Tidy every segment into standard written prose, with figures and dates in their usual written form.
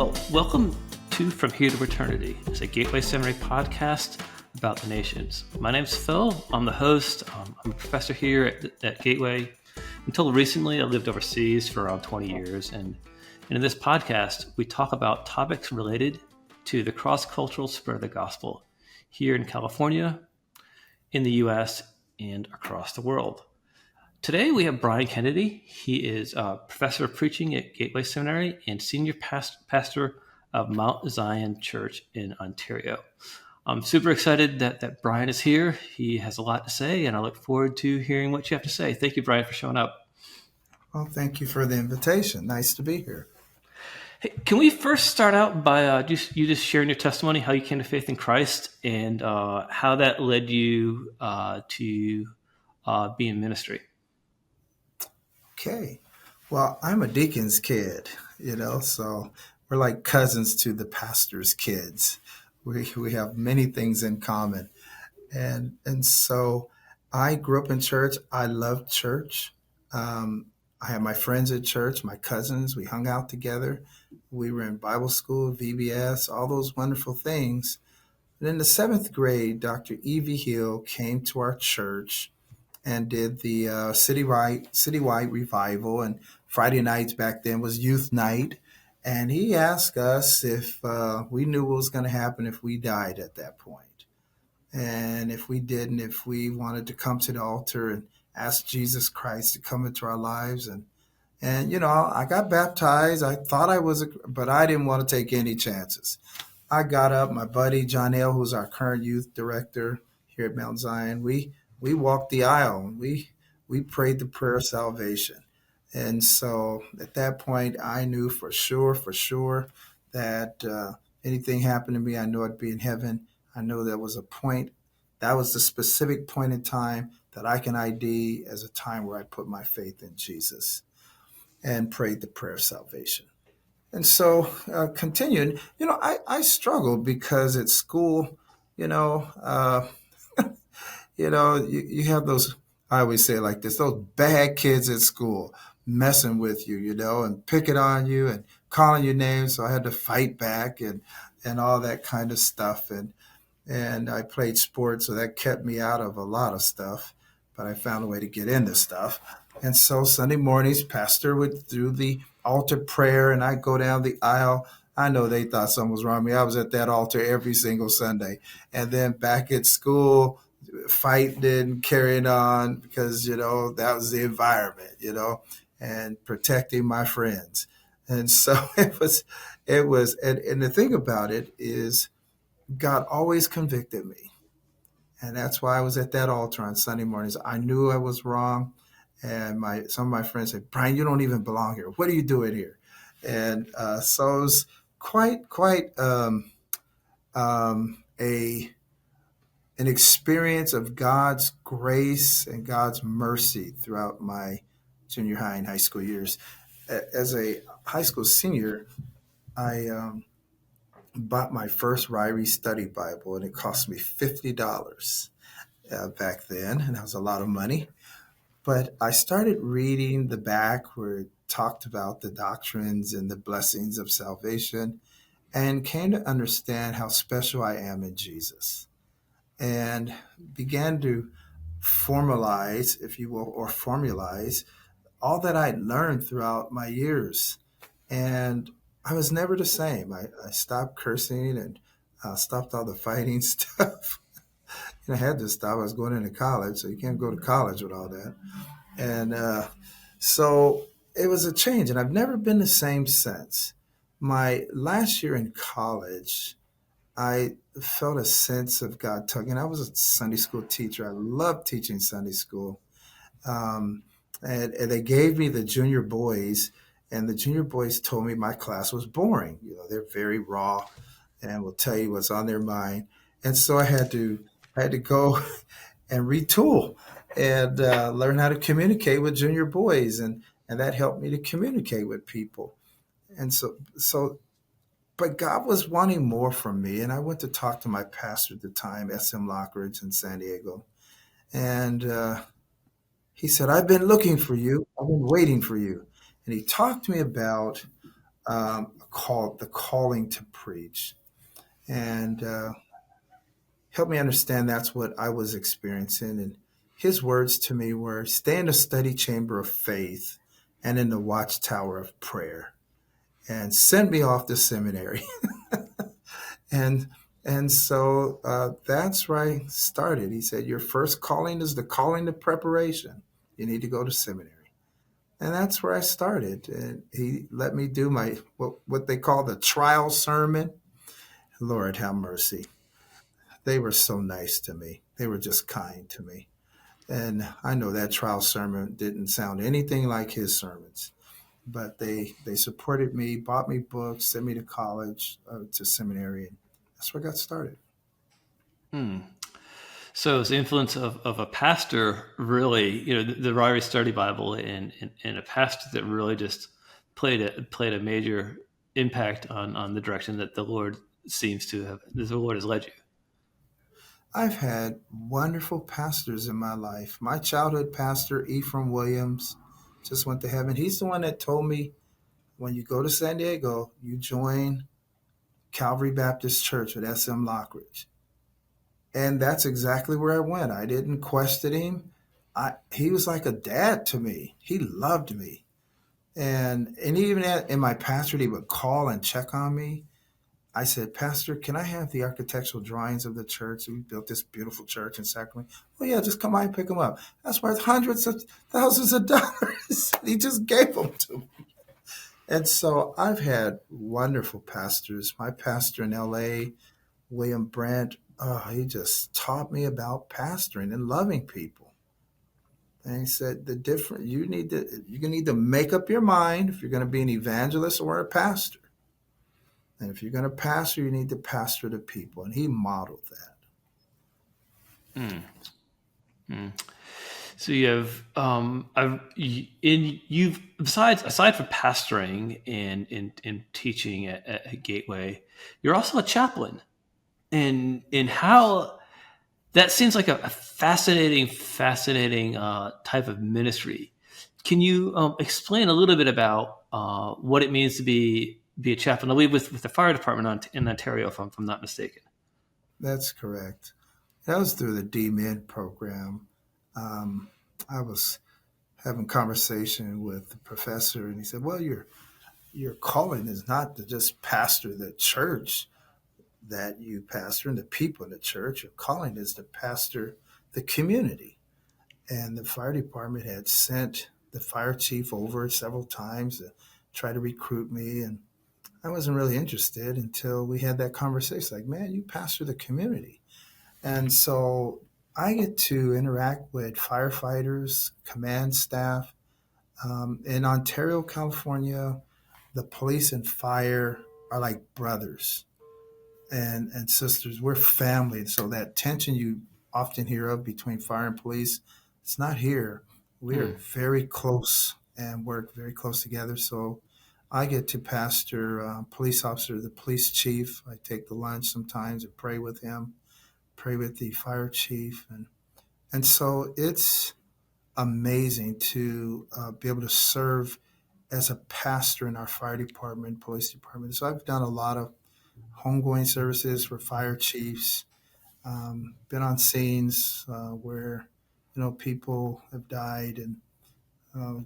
Well, welcome to From Here to Eternity. It's a Gateway Seminary podcast about the nations. My name's Phil. I'm the host. I'm a professor here at Gateway. Until recently, I lived overseas for around 20 years. And in this podcast, we talk about topics related to the cross-cultural spread of the gospel here in California, in the U.S., and across the world. Today, we have Brian Kennedy. He is a professor of preaching at Gateway Seminary and senior pastor of Mount Zion Church in Ontario. I'm super excited that Brian is here. He has a lot to say, and I look forward to hearing what you have to say. Thank you, Brian, for showing up. Well, thank you for the invitation. Nice to be here. Hey, can we first start out by just sharing your testimony, how you came to faith in Christ, and how that led you to be in ministry? Okay. Well, I'm a deacon's kid, so we're like cousins to the pastor's kids. We have many things in common. And so I grew up in church. I loved church. I had my friends at church, my cousins. We hung out together. We were in Bible school, VBS, all those wonderful things. And in the seventh grade, Dr. Evie Hill came to our church and did the citywide revival. And Friday nights back then was youth night. And he asked us if we knew what was going to happen if we died at that point. And if we didn't, if we wanted to come to the altar and ask Jesus Christ to come into our lives. And I got baptized. I thought I was, but I didn't want to take any chances. I got up, my buddy John L., who's our current youth director here at Mount Zion, we walked the aisle. We prayed the prayer of salvation. And so at that point, I knew for sure that anything happened to me, I know I'd be in heaven. I know there was a point, that was the specific point in time that I can ID as a time where I put my faith in Jesus and prayed the prayer of salvation. And so continuing, I struggled because at school, you have those, I always say it like this, those bad kids at school messing with you, and picking on you and calling you names. So I had to fight back and all that kind of stuff. And I played sports, so that kept me out of a lot of stuff, but I found a way to get into stuff. And so Sunday mornings, pastor would do the altar prayer, and I'd go down the aisle. I know they thought something was wrong with me. I was at that altar every single Sunday. And then back at school, fighting and carrying on because, that was the environment, and protecting my friends. And so it was, and the thing about it is God always convicted me. And that's why I was at that altar on Sunday mornings. I knew I was wrong. And some of my friends said, Brian, you don't even belong here. What are you doing here? And so it was quite an experience of God's grace and God's mercy throughout my junior high and high school years. As a high school senior, I bought my first Ryrie Study Bible, and it cost me $50 back then, and that was a lot of money. But I started reading the back where it talked about the doctrines and the blessings of salvation and came to understand how special I am in Jesus and began to formalize, if you will, or formulize all that I'd learned throughout my years. And I was never the same. I stopped cursing and stopped all the fighting stuff. I had to stop. I was going into college, so you can't go to college with all that. And so it was a change, and I've never been the same since. My last year in college, I felt a sense of God tugging. I was a Sunday school teacher. I loved teaching Sunday school. And they gave me the junior boys, and the junior boys told me my class was boring. They're very raw and will tell you what's on their mind. And so I had to go and retool and learn how to communicate with junior boys. And that helped me to communicate with people. And but God was wanting more from me. And I went to talk to my pastor at the time, S.M. Lockridge in San Diego. And he said, I've been looking for you. I've been waiting for you. And he talked to me about called the calling to preach, and helped me understand that's what I was experiencing. And his words to me were, "Stay in the study chamber of faith and in the watchtower of prayer," and sent me off to seminary. and and so that's where I started. He said, "Your first calling is the calling to preparation. You need to go to seminary." And that's where I started. And he let me do my what they call the trial sermon. Lord have mercy. They were so nice to me. They were just kind to me. And I know that trial sermon didn't sound anything like his sermons, but they supported me, bought me books, sent me to college, to seminary, and that's where I got started. Hmm. So is the influence of a pastor really, the Ryrie Study Bible and a pastor that really just played a major impact on the direction that the Lord seems to have, the Lord has led you? I've had wonderful pastors in my life. My childhood pastor, Ephraim Williams, just went to heaven. He's the one that told me, when you go to San Diego, you join Calvary Baptist Church at SM Lockridge. And that's exactly where I went. I didn't question him. He was like a dad to me. He loved me. And even in my pastorate, he would call and check on me. I said, "Pastor, can I have the architectural drawings of the church? We built this beautiful church in Sacramento." "Oh, yeah, just come by and pick them up. That's worth hundreds of thousands of dollars." He just gave them to me. And so I've had wonderful pastors. My pastor in LA, William Brandt, he just taught me about pastoring and loving people. And he said, you need to make up your mind if you're going to be an evangelist or a pastor. And if you're going to pastor, you need to pastor the people. And he modeled that. Mm. Mm. So you have, you've aside from pastoring and teaching at Gateway, you're also a chaplain. And how that seems like a fascinating type of ministry. Can you explain a little bit about what it means to be a chaplain? I believe with the fire department in Ontario, if I'm not mistaken. That's correct. That was through the D-Min program. Um, I was having conversation with the professor, and he said, "Well, your calling is not to just pastor the church that you pastor and the people in the church. Your calling is to pastor the community." And the fire department had sent the fire chief over several times to try to recruit me, and I wasn't really interested until we had that conversation. Like, "Man, you pastor the community." And so I get to interact with firefighters, command staff. In Ontario, California, the police and fire are like brothers and sisters. We're family. So that tension you often hear of between fire and police, it's not here. We are Mm. very close and work very close together. So I get to pastor police officer, the police chief. I take the lunch sometimes and pray with him, pray with the fire chief, and so it's amazing to be able to serve as a pastor in our fire department, police department. So I've done a lot of homegoing services for fire chiefs, been on scenes where people have died, and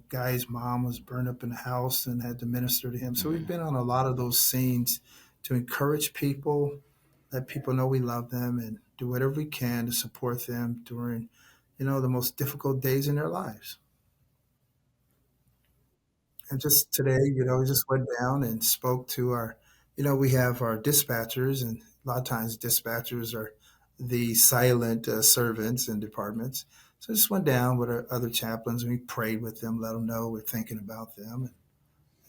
guy's mom was burned up in the house and had to minister to him. So we've Mm. been on a lot of those scenes to encourage people, let people know we love them, and do whatever we can to support them during the most difficult days in their lives. And just today, we just went down and spoke to we have our dispatchers, and a lot of times dispatchers are the silent servants in departments. So I just went down with our other chaplains and we prayed with them, let them know we're thinking about them,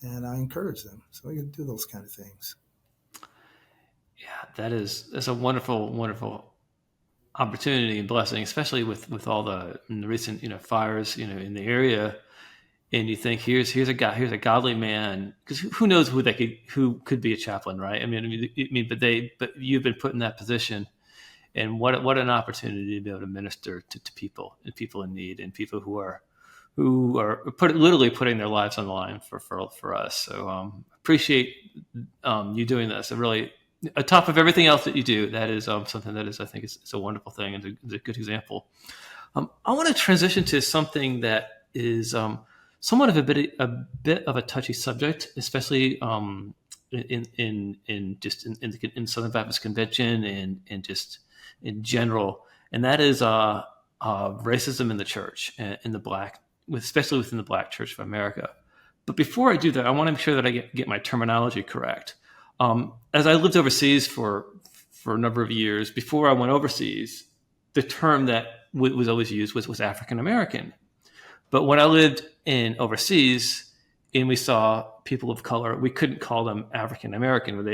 and I encourage them. So we can do those kind of things. Yeah, that's a wonderful opportunity and blessing, especially with all the recent fires in the area. And you think here's a guy, here's a godly man, because who knows who could be a chaplain, right? But you've been put in that position, and what an opportunity to be able to minister to people and people in need and people who are who are literally putting their lives on the line for us. So appreciate you doing this. And really, on top of everything else that you do, that is something that is, I think, is a wonderful thing and is a good example. I want to transition to something that is somewhat of a bit of a touchy subject, especially in Southern Baptist Convention and just in general, and that is racism in the church, in the black, especially within the Black Church of America. But before I do that, I want to make sure that I get my terminology correct. As I lived overseas for a number of years, before I went overseas, the term that was always used was African American. But when I lived in overseas and we saw people of color, we couldn't call them African American.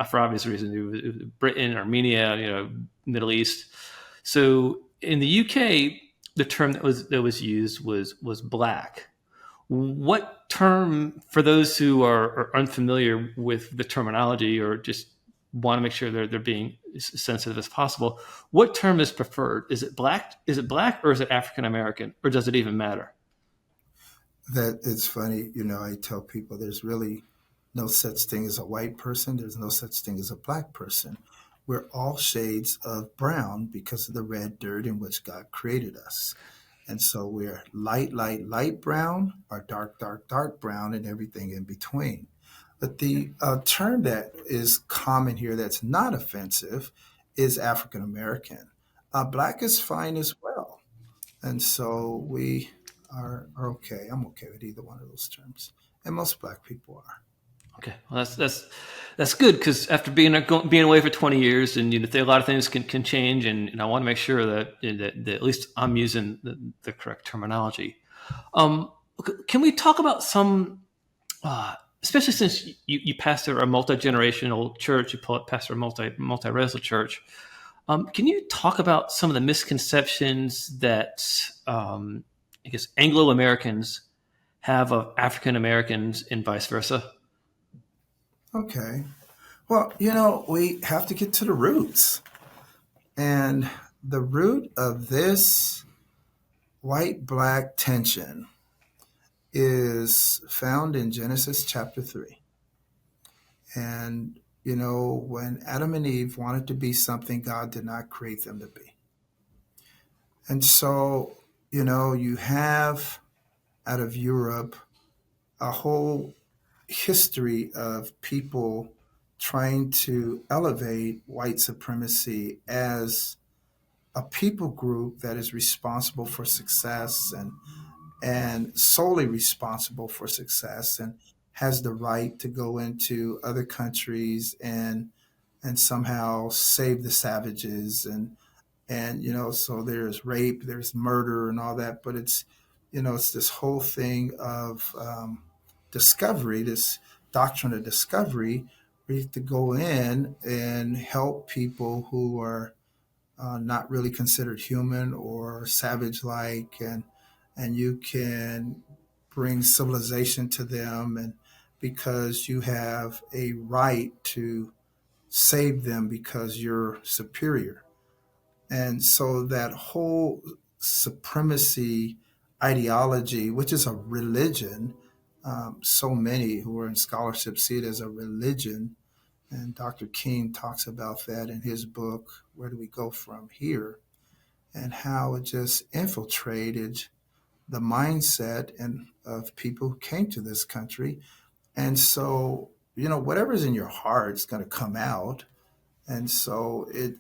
For obvious reasons, it was Britain, Armenia, Middle East. So in the UK, the term that was used was black. What term, for those who are unfamiliar with the terminology or just want to make sure they're being as sensitive as possible, what term is preferred? Is it black? Is it black, or is it African American, or does it even matter? That it's funny, I tell people there's really no such thing as a white person. There's no such thing as a black person. We're all shades of brown because of the red dirt in which God created us. And so we're light, light, light brown, or dark, dark, dark brown, and everything in between. But the term that is common here that's not offensive is African American. Black is fine as well. And so we are okay. I'm okay with either one of those terms. And most black people are. Okay, well, that's good, because after being away for 20 years, and a lot of things can change, and I want to make sure that at least I'm using the correct terminology. Can we talk about some, especially since you pastor a multi-generational church, you pastor a multi-racial church. Can you talk about some of the misconceptions that I guess Anglo Americans have of African Americans and vice versa? Okay. Well, we have to get to the roots. And the root of this white black tension is found in Genesis chapter 3. And, when Adam and Eve wanted to be something God did not create them to be. And so, you have out of Europe a whole history of people trying to elevate white supremacy as a people group that is responsible for success and solely responsible for success and has the right to go into other countries and somehow save the savages and so there's rape, there's murder and all that, but it's this whole thing of discovery, this doctrine of discovery, where you have to go in and help people who are not really considered human or savage-like, and you can bring civilization to them, and because you have a right to save them because you're superior. And so that whole supremacy ideology, which is a religion, so many who are in scholarship see it as a religion. And Dr. King talks about that in his book, Where Do We Go From Here? And how it just infiltrated the mindset of people who came to this country. And so, whatever's in your heart is going to come out. And so it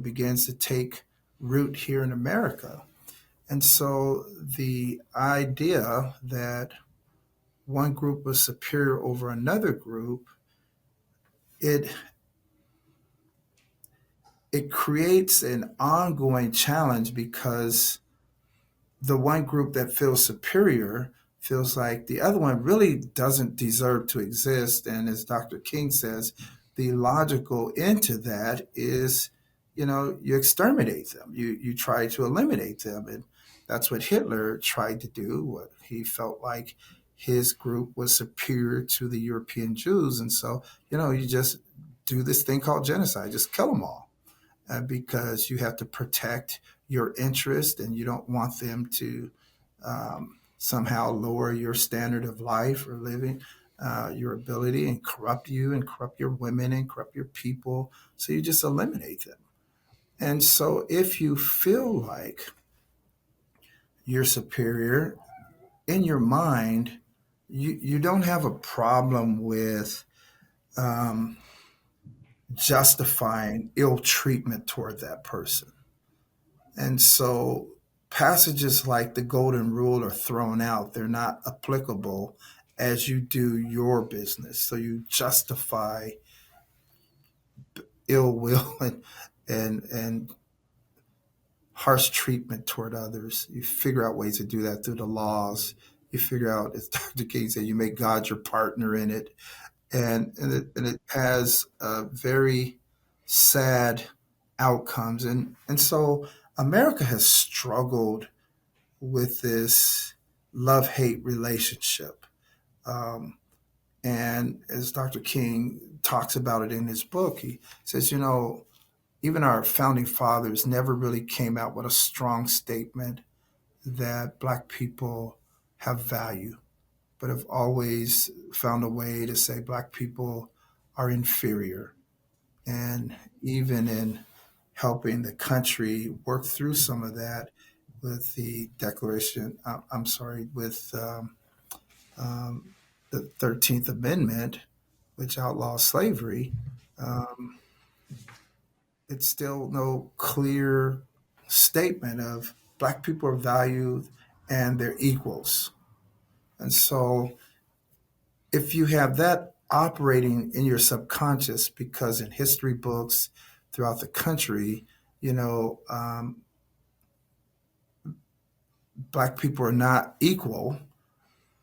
begins to take root here in America. And so the idea that one group was superior over another group, it it creates an ongoing challenge because the one group that feels superior feels like the other one really doesn't deserve to exist. And as Dr. King says, the logical end to that is, you exterminate them. You try to eliminate them. And that's what Hitler tried to do. What he felt like his group was superior to the European Jews. And so, you just do this thing called genocide, just kill them all because you have to protect your interest and you don't want them to somehow lower your standard of life or living, your ability, and corrupt you and corrupt your women and corrupt your people. So you just eliminate them. And so if you feel like you're superior in your mind, you don't have a problem with um, justifying ill treatment toward that person. And so passages like the Golden Rule are thrown out. They're not applicable as you do your business. So you justify ill will and harsh treatment toward others. You figure out ways to do that through the laws. You figure out, as Dr. King said, you make God your partner in it. And it has very sad outcomes. And so America has struggled with this love hate relationship. Um, and as Dr. King talks about it in his book, he says, even our founding fathers never really came out with a strong statement that Black people have value, but have always found a way to say Black people are inferior. And even in helping the country work through some of that with the Declaration, I'm sorry, with um, the 13th Amendment, which outlaws slavery, um, it's still no clear statement of Black people are valued and they're equals. And so if you have that operating in your subconscious, because in history books throughout the country, you know, um, Black people are not equal,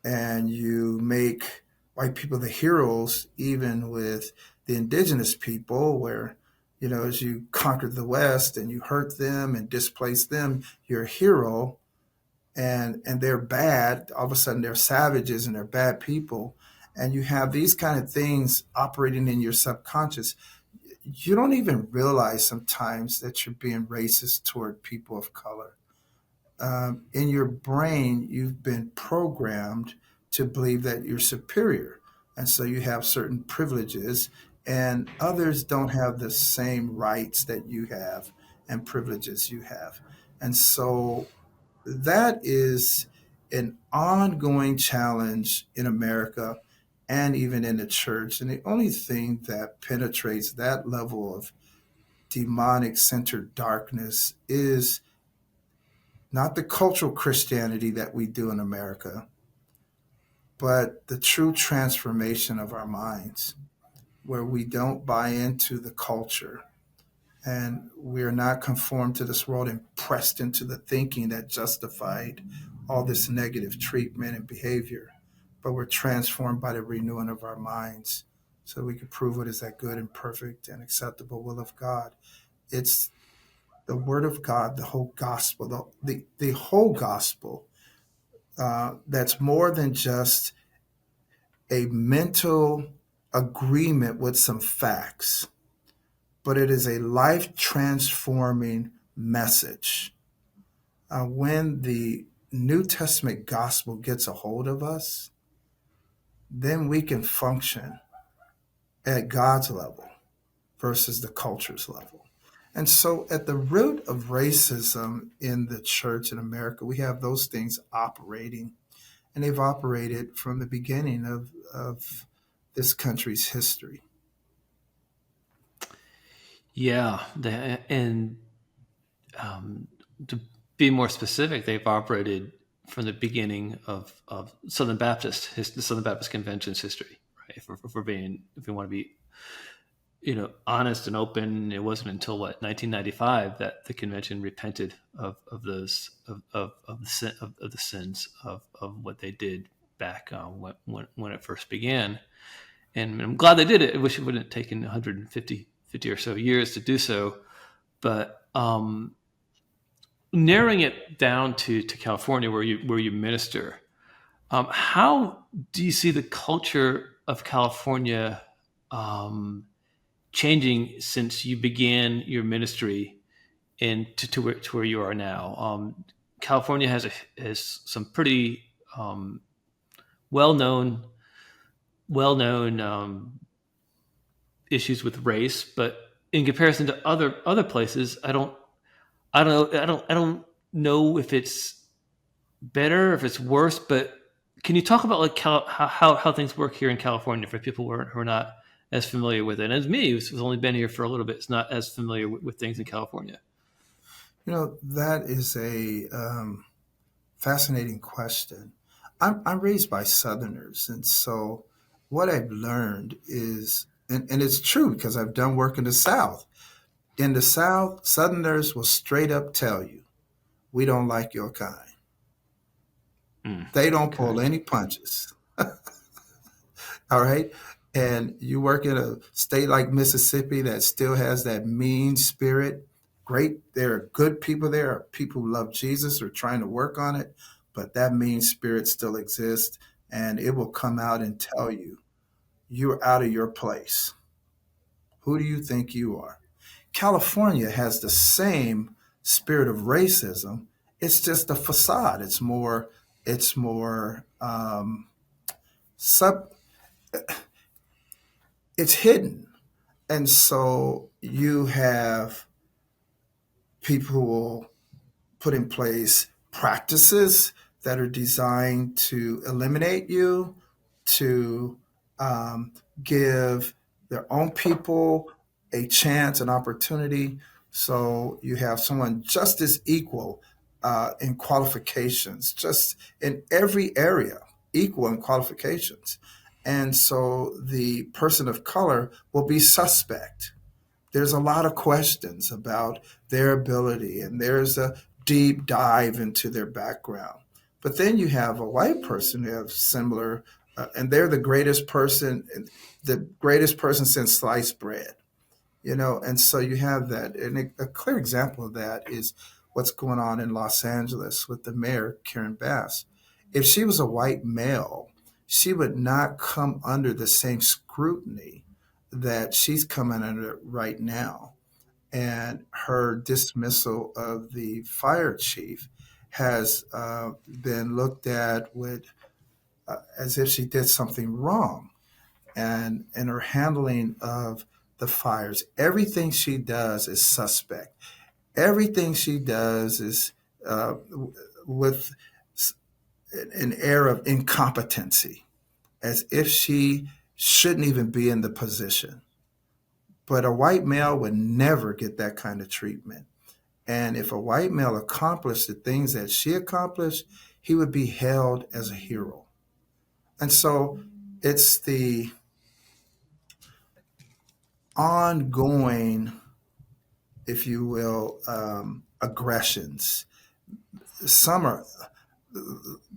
and you make white people the heroes, even with the indigenous people, where, as you conquered the West and you hurt them and displaced them, you're a hero, and they're bad. All of a sudden, they're savages and they're bad people. And you have these kind of things operating in your subconscious. You don't even realize sometimes that you're being racist toward people of color. In your brain, you've been programmed to believe that you're superior. And so you have certain privileges, and others don't have the same rights that you have and privileges you have. And so that is an ongoing challenge in America and even in the church. And the only thing that penetrates that level of demonic centered darkness is not the cultural Christianity that we do in America, but the true transformation of our minds, where we don't buy into the culture and we're not conformed to this world and pressed into the thinking that justified all this negative treatment and behavior, but we're transformed by the renewing of our minds so we can prove what is that good and perfect and acceptable will of God. It's the word of God, the whole gospel, the whole gospel, that's more than just a mental agreement with some facts, but it is a life transforming message. When the New Testament gospel gets a hold of us, then we can function at God's level versus the culture's level. And so, at the root of racism in the church in America, we have those things operating, and they've operated from the beginning of this country's history. Yeah, and to be more specific, they've operated from the beginning of the Southern Baptist Convention's history. Right? If we want to be, honest and open, it wasn't until 1995 that the convention repented of those of the sins of what they did back when it first began. And I'm glad they did it. I wish it wouldn't have taken 150 or so years to do so. But narrowing it down to California, where you minister, how do you see the culture of California changing since you began your ministry and to where you are now? California has some pretty um, well known issues with race, but in comparison to other places, I don't know if it's better, if it's worse. But can you talk about like how things work here in California for people who are not as familiar with it? And as me, who's only been here for a little bit, is not as familiar with things in California. That is a fascinating question. I'm raised by Southerners, and so what I've learned is, and it's true because I've done work in the South. In the South, Southerners will straight up tell you, we don't like your kind. Mm, They don't okay. pull any punches. All right. And you work in a state like Mississippi that still has that mean spirit. Great. There are good people there, people who love Jesus or trying to work on it, but that mean spirit still exists. And it will come out and tell you, you're out of your place. Who do you think you are? California has the same spirit of racism. It's just a facade. It's more sub, it's hidden. And so you have people who will put in place practices that are designed to eliminate you, to um, give their own people a chance, an opportunity. So you have someone just as equal in qualifications, just in every area, equal in qualifications. And so the person of color will be suspect. There's a lot of questions about their ability, and there's a deep dive into their background. But then you have a white person who have similar, and they're the greatest person since sliced bread. And so you have that. And a clear example of that is what's going on in Los Angeles with the mayor, Karen Bass. If she was a white male, she would not come under the same scrutiny that she's coming under right now. And her dismissal of the fire chief has been looked at with as if she did something wrong, and her handling of the fires. Everything she does is suspect. Everything she does is with an air of incompetency, as if she shouldn't even be in the position. But a white male would never get that kind of treatment. And if a white male accomplished the things that she accomplished, he would be hailed as a hero. And so it's the ongoing, if you will, aggressions. Some are,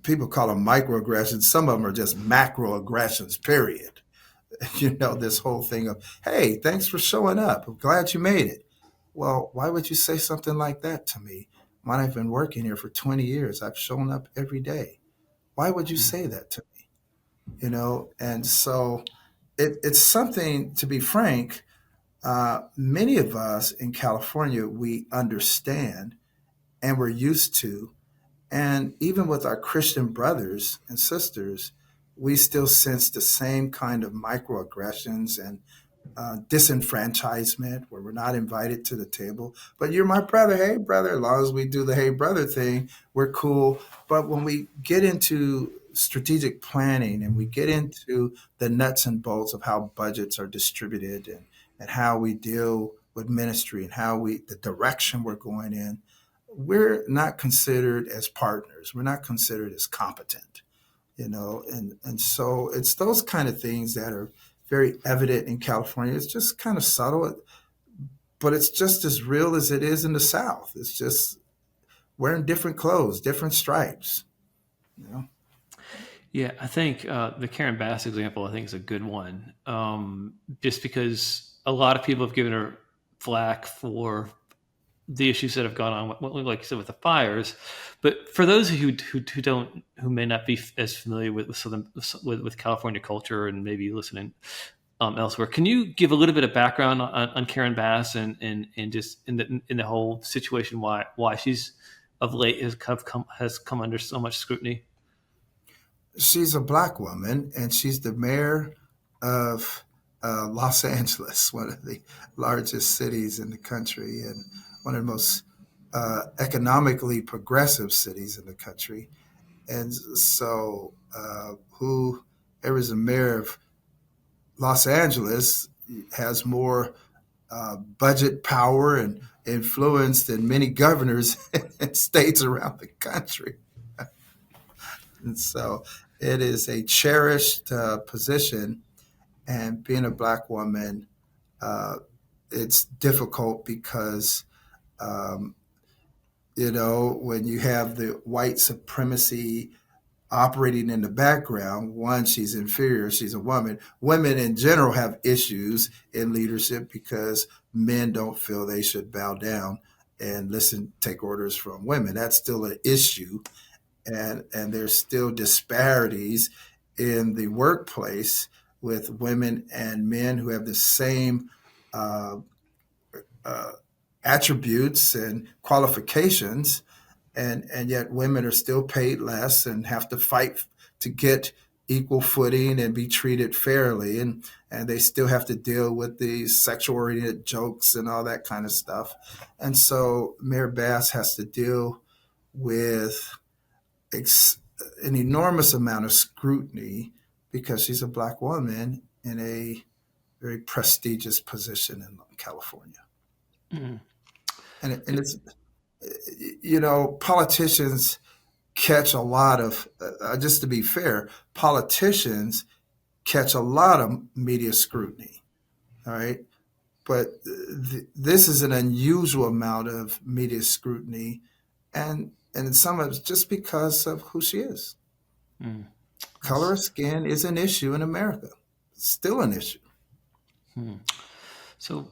people call them microaggressions. Some of them are just macroaggressions, period. This whole thing of, hey, thanks for showing up. I'm glad you made it. Well, why would you say something like that to me when I've been working here for 20 years? I've shown up every day. Why would you Mm. say that to me? And so it's something, to be frank, many of us in California, we understand and we're used to. And even with our Christian brothers and sisters, we still sense the same kind of microaggressions and disenfranchisement where we're not invited to the table. But you're my brother. Hey, brother. As long as we do the hey, brother thing, we're cool. But when we get into strategic planning and we get into the nuts and bolts of how budgets are distributed, and how we deal with ministry and the direction we're going in, we're not considered as partners. We're not considered as competent, and so it's those kind of things that are very evident in California. It's just kind of subtle, but it's just as real as it is in the South. It's just wearing different clothes, different stripes. You know, Yeah, I think the Karen Bass example, I think, is a good one. Just because a lot of people have given her flack for the issues that have gone on, like you said, with the fires. But for those who may not be as familiar with with California culture and maybe listening elsewhere, can you give a little bit of background on Karen Bass and just in the whole situation, why she's of late has come under so much scrutiny? She's a black woman, and she's the mayor of Los Angeles, one of the largest cities in the country, and one of the most economically progressive cities in the country. And so, whoever is the mayor of Los Angeles has more budget power and influence than many governors in states around the country. And so it is a cherished position. And being a black woman, uh, it's difficult because, um, when you have the white supremacy operating in the background, one, she's inferior, she's a woman. Women in general have issues in leadership because men don't feel they should bow down and listen, take orders from women. That's still an issue. And there's still disparities in the workplace with women and men who have the same uh, uh, attributes and qualifications, and yet women are still paid less and have to fight to get equal footing and be treated fairly, and they still have to deal with these sexual oriented jokes and all that kind of stuff. And so Mayor Bass has to deal with ex- an enormous amount of scrutiny because she's a black woman in a very prestigious position in California. Mm. And it's, politicians catch a lot of, just to be fair, politicians catch a lot of media scrutiny. All right. But this is an unusual amount of media scrutiny. And some of it's just because of who she is. Mm. Color of skin is an issue in America. It's still an issue. Hmm. So,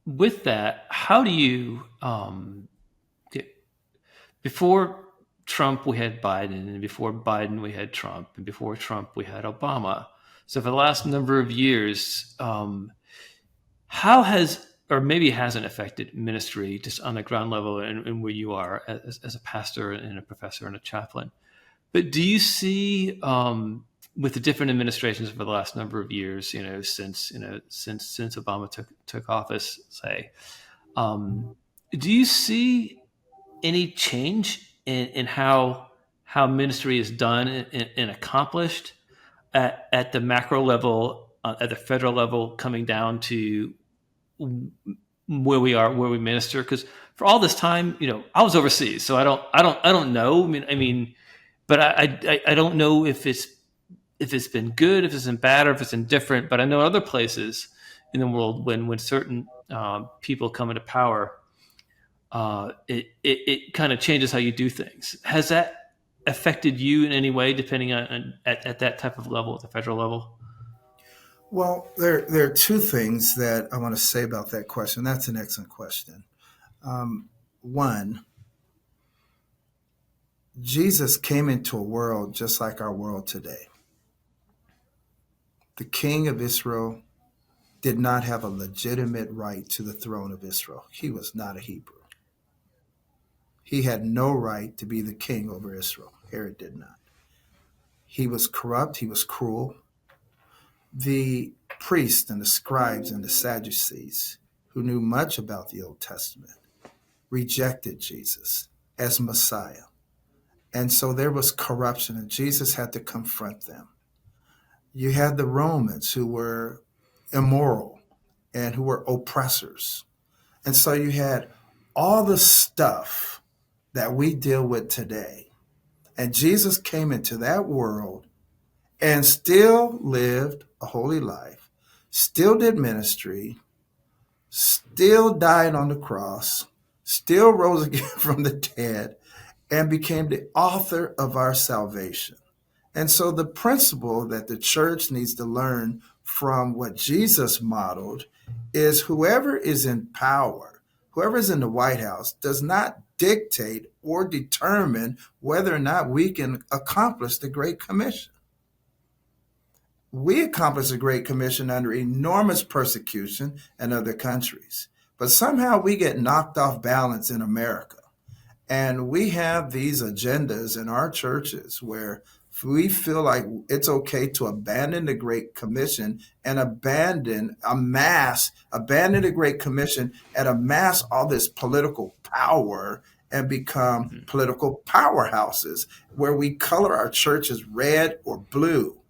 with that, how do you get before Trump we had Biden, and before Biden we had Trump, and before Trump we had Obama. So, for the last number of years, how has or maybe it hasn't affected ministry just on the ground level and where you are as a pastor and a professor and a chaplain? But do you see with the different administrations over the last number of years, since Obama took office, say, um, do you see any change in how ministry is done and accomplished at the macro level, at the federal level, coming down to where we minister? Because for all this time, I was overseas, so I don't know. I mean, but I don't know if it's been good, if it's been bad, or if it's indifferent. But I know other places in the world when certain people come into power, it kind of changes how you do things. Has that affected you in any way, depending on at that type of level, at the federal level? Well, there are two things that I want to say about that question. That's an excellent question. One, Jesus came into a world just like our world today. The king of Israel did not have a legitimate right to the throne of Israel. He was not a Hebrew. He had no right to be the king over Israel. Herod did not. He was corrupt. He was cruel. The priests and the scribes and the Sadducees, who knew much about the Old Testament, rejected Jesus as Messiah. And so there was corruption, and Jesus had to confront them. You had the Romans who were immoral and who were oppressors. And so you had all the stuff that we deal with today. And Jesus came into that world and still lived a holy life, still did ministry, still died on the cross, still rose again from the dead, and became the author of our salvation. And so the principle that the church needs to learn from what Jesus modeled is whoever is in power, whoever is in the White House, does not dictate or determine whether or not we can accomplish the Great Commission. We accomplished the Great Commission under enormous persecution in other countries, but somehow we get knocked off balance in America. And we have these agendas in our churches where we feel like it's okay to abandon the Great Commission and abandon the Great Commission and amass all this political power and become Mhm. political powerhouses where we color our churches red or blue.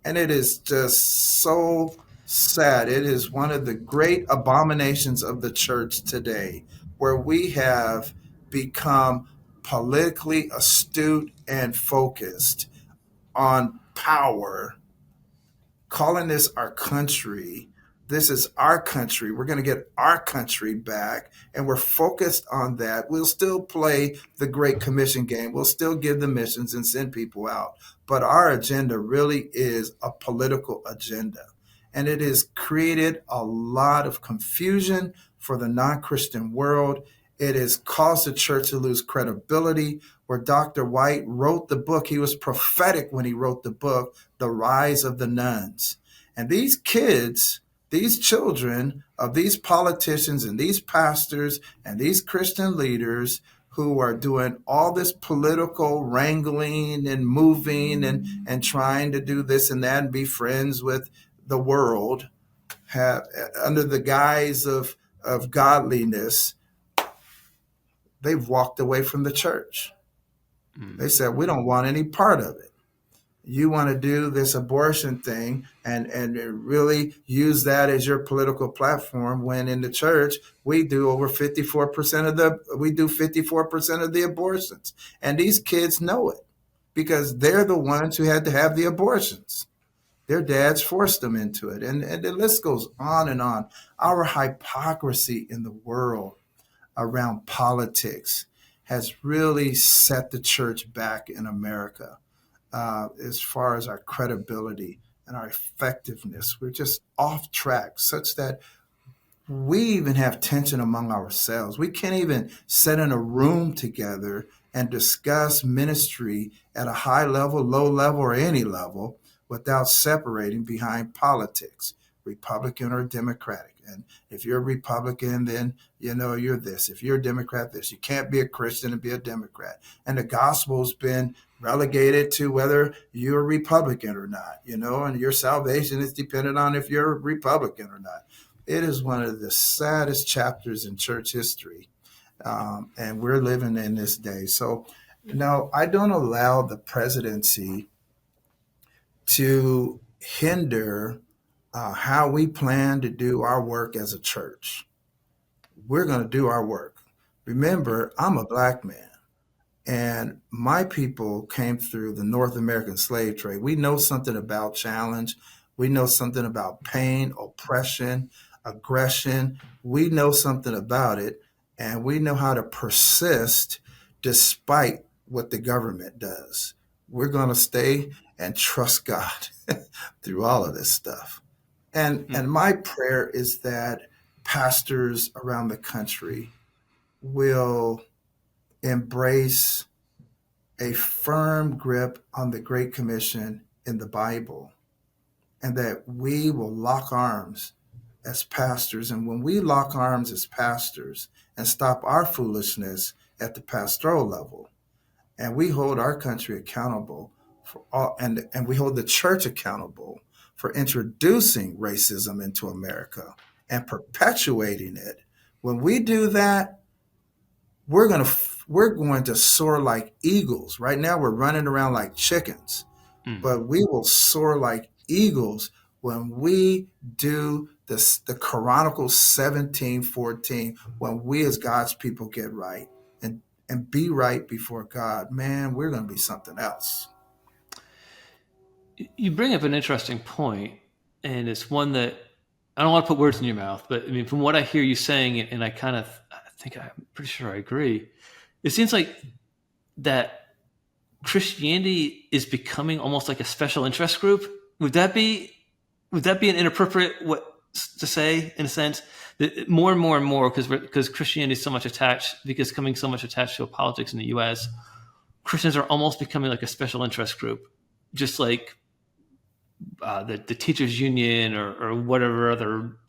And it is just so sad. It is one of the great abominations of the church today, where we have become politically astute and focused on power, calling this our country. This is our country. We're going to get our country back, and we're focused on that. We'll still play the Great Commission game. We'll still give the missions and send people out. But our agenda really is a political agenda. And it has created a lot of confusion for the non Christian world. It has caused the church to lose credibility. Where Dr. White wrote the book, he was prophetic when he wrote the book, The Rise of the Nuns. And these kids, these children of these politicians and these pastors and these Christian leaders who are doing all this political wrangling and moving and trying to do this and that and be friends with the world, have under the guise of godliness, they've walked away from the church. They Mm. said, we don't want any part of it. You want to do this abortion thing and really use that as your political platform, when in the church we do over 54% of the abortions. And these kids know it because they're the ones who had to have the abortions. Their dads forced them into it. And the list goes on and on. Our hypocrisy in the world around politics has really set the church back in America, as far as our credibility and our effectiveness. We're just off track, such that we even have tension among ourselves. We can't even sit in a room together and discuss ministry at a high level, low level, or any level without separating behind politics, Republican or Democratic. And if you're a Republican, then you're this. If you're a Democrat, this. You can't be a Christian and be a Democrat. And the gospel's been relegated to whether you're a Republican or not, and your salvation is dependent on if you're a Republican or not. It is one of the saddest chapters in church history. And we're living in this day. So, no, I don't allow the presidency to hinder how we plan to do our work as a church. We're going to do our work. Remember, I'm a black man. And my people came through the North American slave trade. We know something about challenge. We know something about pain, oppression, aggression. We know something about it. And we know how to persist despite what the government does. We're going to stay and trust God through all of this stuff. Mm. And my prayer is that pastors around the country will embrace a firm grip on the Great Commission in the Bible, and that we will lock arms as pastors. And when we lock arms as pastors and stop our foolishness at the pastoral level, and we hold our country accountable for all, and we hold the church accountable for introducing racism into America and perpetuating it. When we do that, we're going to soar like eagles. Right now we're running around like chickens, Mm. but we will soar like eagles when we do this, the Chronicles 17:14, when we as God's people get right and be right before God. Man, we're going to be something else. You bring up an interesting point, and it's one that I don't want to put words in your mouth, but I mean, from what I hear you saying, and I think I'm pretty sure I agree. It seems like that Christianity is becoming almost like a special interest group. Would that be an inappropriate what to say in a sense? That more and more and more, because Christianity is so much attached, because coming so much attached to politics in the U.S., Christians are almost becoming like a special interest group, just like the teachers union or whatever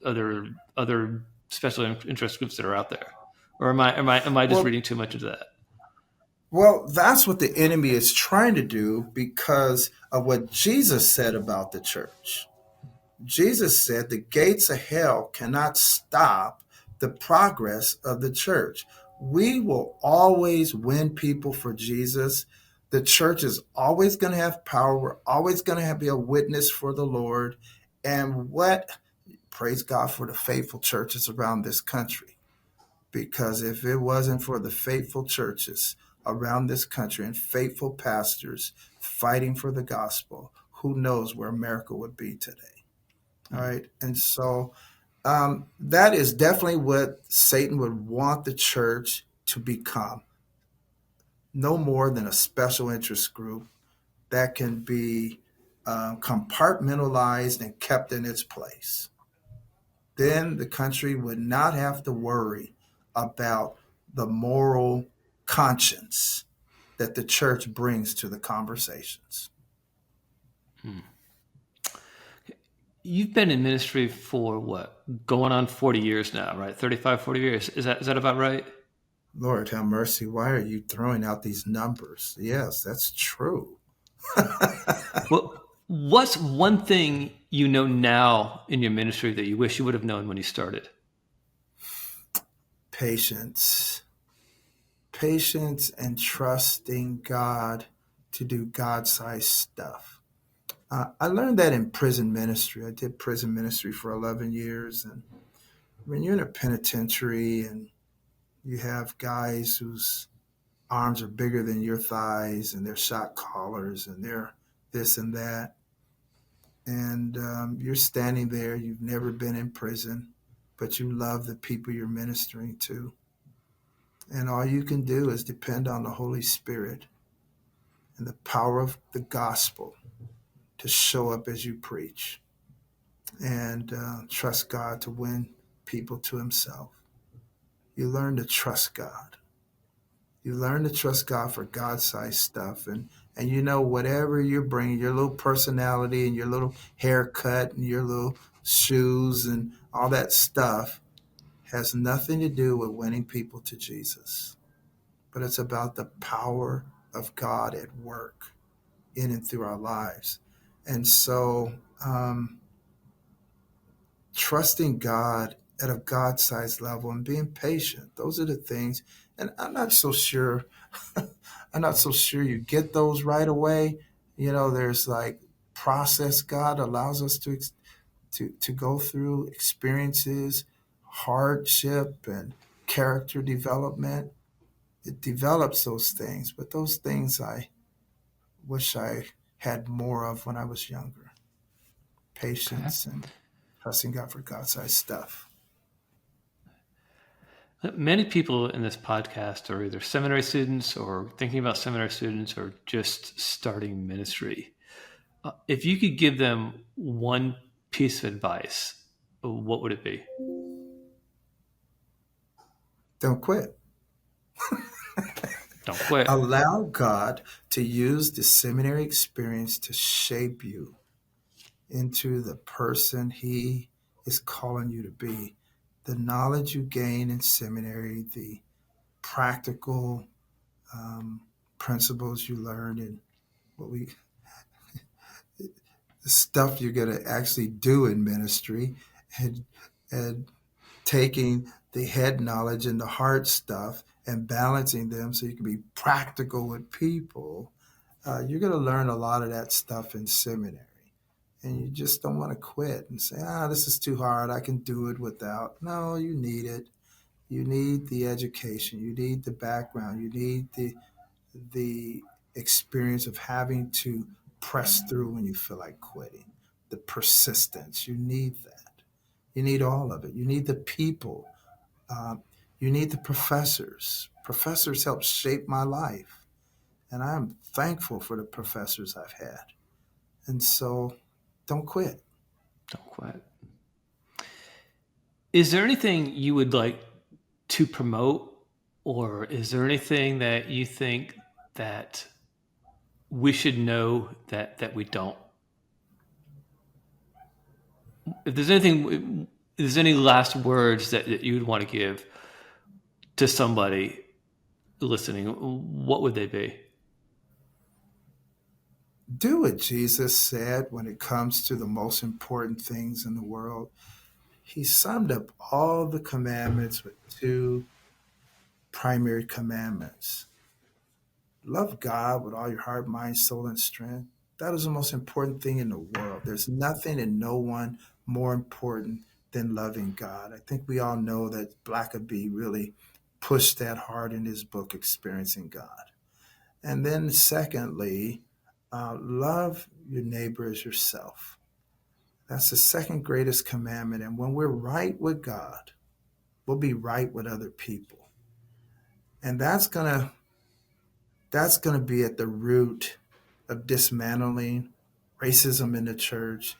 other special interest groups that are out there. Or am I just Well, reading too much into that? Well, that's what the enemy is trying to do because of what Jesus said about the church. Jesus said the gates of hell cannot stop the progress of the church. We will always win people for Jesus. The church is always going to have power. We're always going to be a witness for the Lord. And praise God for the faithful churches around this country. Because if it wasn't for the faithful churches around this country and faithful pastors fighting for the gospel, who knows where America would be today? All Mm. right. And so that is definitely what Satan would want the church to become, no more than a special interest group that can be compartmentalized and kept in its place. Then the country would not have to worry about the moral conscience that the church brings to the conversations. Mm. You've been in ministry for what? Going on 40 years now, right? 35, 40 years. Is that about right? Lord have mercy. Why are you throwing out these numbers? Yes, that's true. Well, what's one thing you know now in your ministry that you wish you would have known when you started? Patience. Patience and trusting God to do God sized stuff. I learned that in prison ministry. I did prison ministry for 11 years. And when you're in a penitentiary and you have guys whose arms are bigger than your thighs and they're shot callers and they're this and that, and you're standing there, you've never been in prison, but you love the people you're ministering to. And all you can do is depend on the Holy Spirit and the power of the gospel to show up as you preach and trust God to win people to Himself. You learn to trust God. You learn to trust God for God-sized stuff, and whatever you're bringing, your little personality and your little haircut and your little shoes and all that stuff has nothing to do with winning people to Jesus, but it's about the power of God at work in and through our lives. And so, trusting God at a God sized level and being patient, those are the things. And I'm not so sure, I'm not so sure you get those right away. There's like process God allows us to go through experiences, hardship, and character development. It develops those things, but those things I wish I had more of when I was younger. Okay. Patience and trusting God for God sized stuff. Many people in this podcast are either seminary students or thinking about seminary students or just starting ministry. If you could give them one piece of advice, what would it be? Don't quit. Don't quit. Allow God to use the seminary experience to shape you into the person He is calling you to be. The knowledge you gain in seminary, the practical um, principles you learn, and what we the stuff you're going to actually do in ministry, and and taking the head knowledge and the heart stuff and balancing them so you can be practical with people. You're going to learn a lot of that stuff in seminary. And you just don't want to quit and say, this is too hard. I can do it without. No, you need it. You need the education. You need the background. You need the experience of having to press through when you feel like quitting. The persistence. You need that. You need all of it. You need the people. Um, you need the professors. Professors help shape my life. And I'm thankful for the professors I've had. And so don't quit. Don't quit. Is there anything you would like to promote, or is there anything that you think that we should know that we don't? If there's anything, if there's any last words that you would want to give to somebody listening, what would they be? Do what Jesus said when it comes to the most important things in the world. He summed up all the commandments with two primary commandments. Love God with all your heart, mind, soul, and strength. That is the most important thing in the world. There's nothing and no one more important than loving God. I think we all know that Blackaby really pushed that hard in his book, Experiencing God. And then, secondly, love your neighbor as yourself. That's the second greatest commandment. And when we're right with God, we'll be right with other people. And that's gonna be at the root of dismantling racism in the church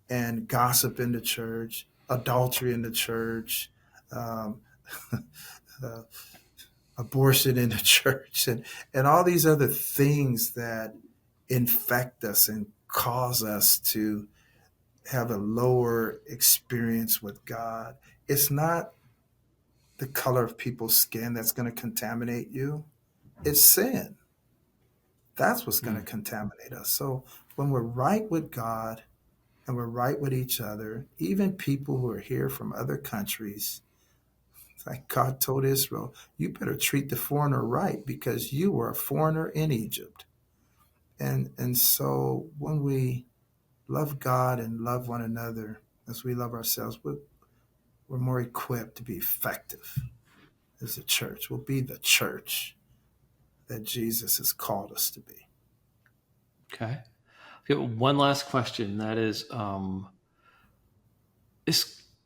and gossip in the church, adultery in the church, um, uh, abortion in the church, and all these other things that infect us and cause us to have a lower experience with God. It's not the color of people's skin that's going to contaminate you, it's sin. That's what's going to Mm. contaminate us. So when we're right with God and we're right with each other, even people who are here from other countries, like God told Israel, you better treat the foreigner right because you were a foreigner in Egypt. And so when we love God and love one another as we love ourselves, we're more equipped to be effective as a church. We'll be the church that Jesus has called us to be. Okay. Okay. One last question. That is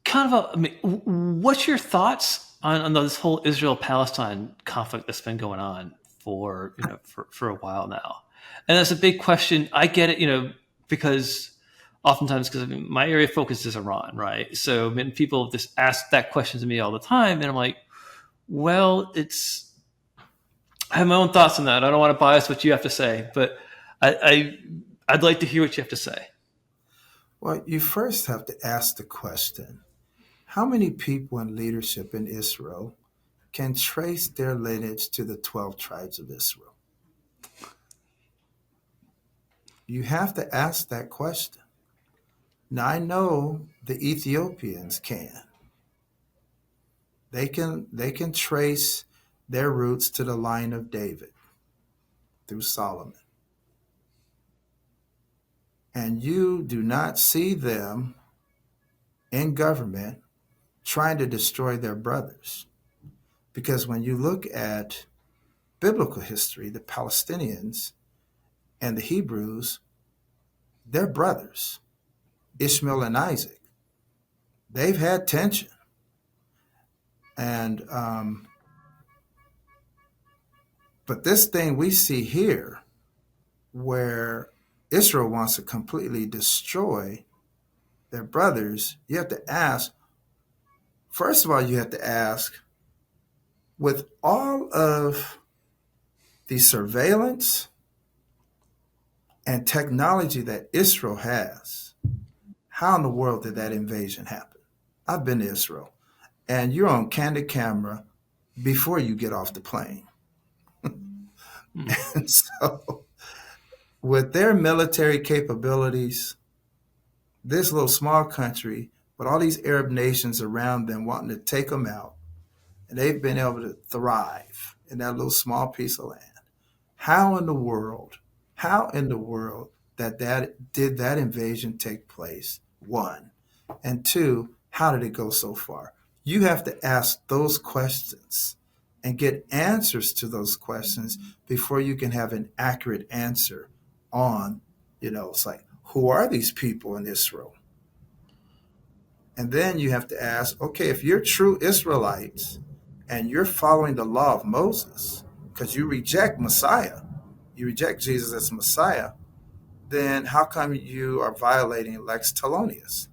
kind of a. I mean, what's your thoughts on this whole Israel Palestine conflict that's been going on for for a while now? And that's a big question. I get it, because oftentimes, because I mean, my area of focus is Iran, right? So I mean, people just ask that question to me all the time, and I'm like, well, it's I have my own thoughts on that. I don't want to bias what you have to say, but I'd like to hear what you have to say. Well, you first have to ask the question, how many people in leadership in Israel can trace their lineage to the 12 tribes of Israel? You have to ask that question. Now, I know the Ethiopians can. They can trace their roots to the line of David through Solomon. And you do not see them in government trying to destroy their brothers. Because when you look at biblical history, the Palestinians and the Hebrews, they're brothers. Ishmael and Isaac, they've had tension. And but this thing we see here, where Israel wants to completely destroy their brothers, you have to ask. First of all, you have to ask, with all of the surveillance and technology that Israel has, how in the world did that invasion happen? I've been to Israel, and you're on candid camera before you get off the plane. Mm. And so, with their military capabilities, this little small country, with all these Arab nations around them wanting to take them out, and they've been able to thrive in that little small piece of land. How in the world, how in the world that did that invasion take place? One. And two, how did it go so far? You have to ask those questions and get answers to those questions before you can have an accurate answer on, it's like, who are these people in Israel? And then you have to ask, okay, if you're true Israelites and you're following the law of Moses, because you reject Messiah, you reject Jesus as Messiah, then how come you are violating Lex Talonius?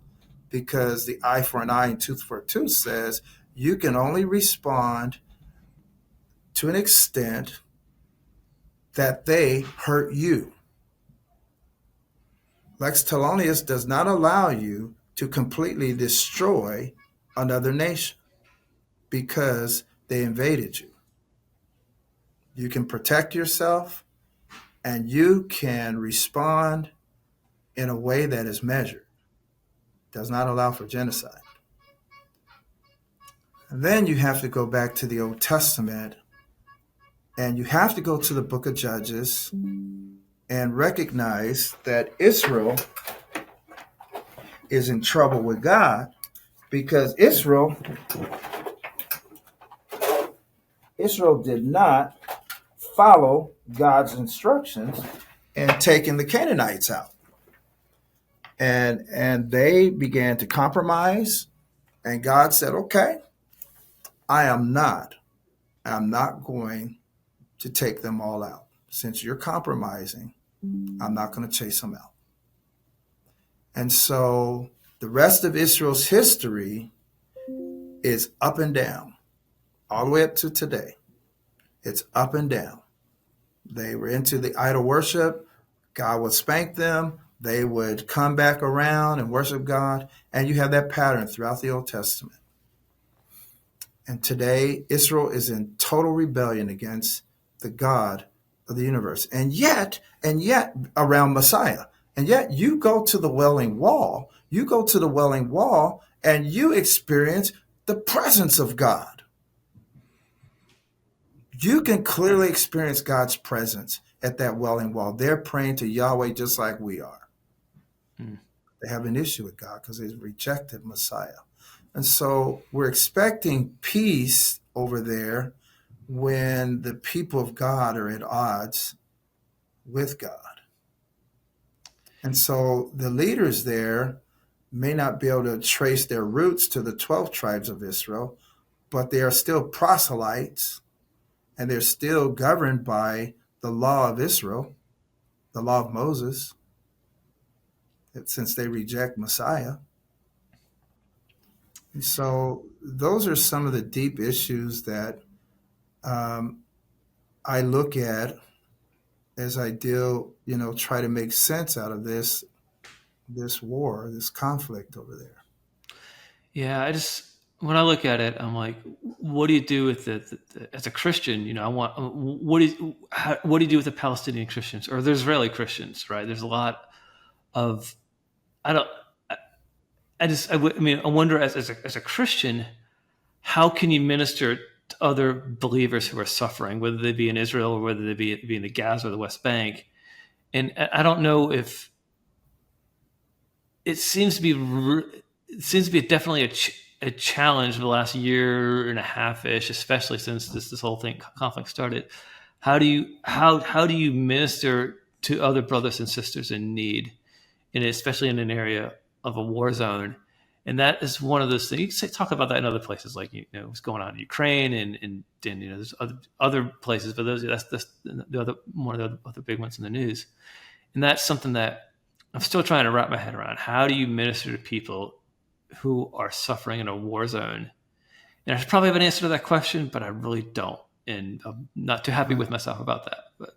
Because the eye for an eye and tooth for a tooth says you can only respond to an extent that they hurt you. Lex Talonius does not allow you to completely destroy another nation because they invaded you. You can protect yourself, and you can respond in a way that is measured, does not allow for genocide. And then you have to go back to the Old Testament, and you have to go to the book of Judges and recognize that Israel is in trouble with God because Israel did not follow God's instructions in taking the Canaanites out. And they began to compromise, and God said, okay, I'm not going to take them all out. Since you're compromising, I'm not going to chase them out. And so the rest of Israel's history is up and down, all the way up to today. It's up and down. They were into the idol worship. God would spank them. They would come back around and worship God. And you have that pattern throughout the Old Testament. And today, Israel is in total rebellion against the God of the universe. And yet, around Messiah. And yet you go to the Wailing Wall. You go to the Wailing Wall and you experience the presence of God. You can clearly experience God's presence at that Wailing Wall. They're praying to Yahweh just like we are. They have an issue with God because they rejected Messiah. And so we're expecting peace over there when the people of God are at odds with God. And so the leaders there may not be able to trace their roots to the 12 tribes of Israel, but they are still proselytes, and they're still governed by the law of Israel, the law of Moses, since they reject Messiah. And so those are some of the deep issues that I look at as I try to make sense out of this war, this conflict over there. Yeah, when I look at it, I'm like, what do you do with as a Christian? What do you do with the Palestinian Christians or the Israeli Christians? Right? There's a lot of, I wonder as a Christian, how can you minister to other believers who are suffering, whether they be in Israel or whether they be in the Gaza or the West Bank? And I don't know if it seems to be definitely a challenge for the last year and a half ish, especially since this whole conflict started. How do you minister to other brothers and sisters in need, and especially in an area of a war zone? And that is one of those things. You talk about that in other places, like what's going on in Ukraine and there's other places, but that's the other one of the other big ones in the news. And that's something that I'm still trying to wrap my head around. How do you minister to people who are suffering in a war zone? And I probably have an answer to that question, but I really don't. And I'm not too happy with myself about that. But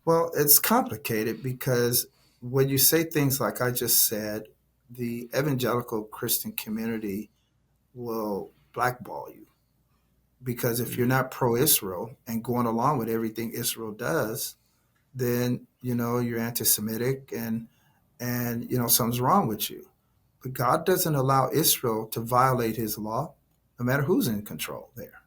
well, it's complicated because when you say things like I just said, the evangelical Christian community will blackball you. Because if you're not pro-Israel and going along with everything Israel does, then, you're anti-Semitic and something's wrong with you. But God doesn't allow Israel to violate his law, no matter who's in control there.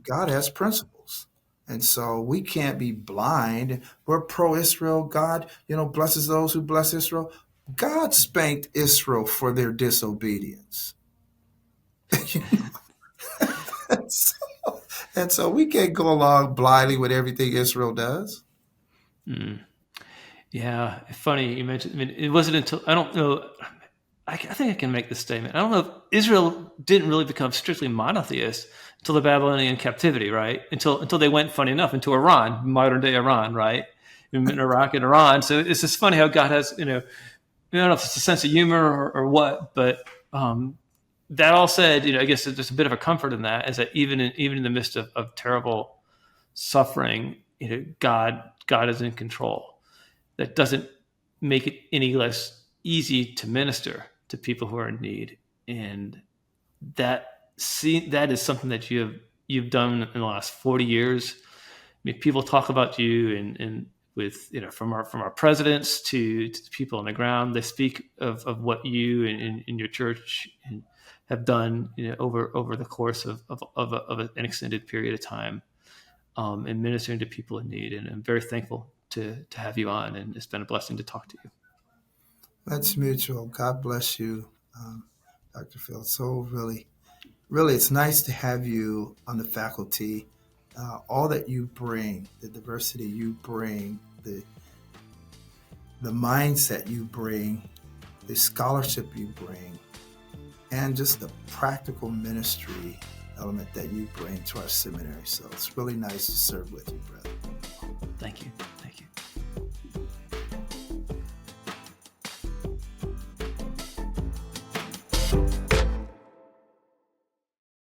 God has principles. And so we can't be blind. We're pro-Israel. God, blesses those who bless Israel. God spanked Israel for their disobedience. And so we can't go along blindly with everything Israel does. Yeah, funny you mentioned. It wasn't until I don't know. I think I can make this statement. I don't know if Israel didn't really become strictly monotheist until the Babylonian captivity, right? Until they went, funny enough, into Iran, modern day Iran, right? In Iraq and Iran. So it's just funny how God has, I don't know if it's a sense of humor or what, but that all said, I guess there's a bit of a comfort in that, is that even in the midst of terrible suffering, God is in control. That doesn't make it any less easy to minister to people who are in need, and that is something that you've done in the last 40 years, mean, people talk about you and with, from our presidents to the people on the ground. They speak of what you and your church have done, over the course of an extended period of time, and ministering to people in need. And I'm very thankful to have you on, and it's been a blessing to talk to you. That's mutual. God bless you, Dr. Phil. So really, it's nice to have you on the faculty. All that you bring, the diversity you bring, the mindset you bring, the scholarship you bring, and just the practical ministry element that you bring to our seminary. So it's really nice to serve with you, brother. Thank you.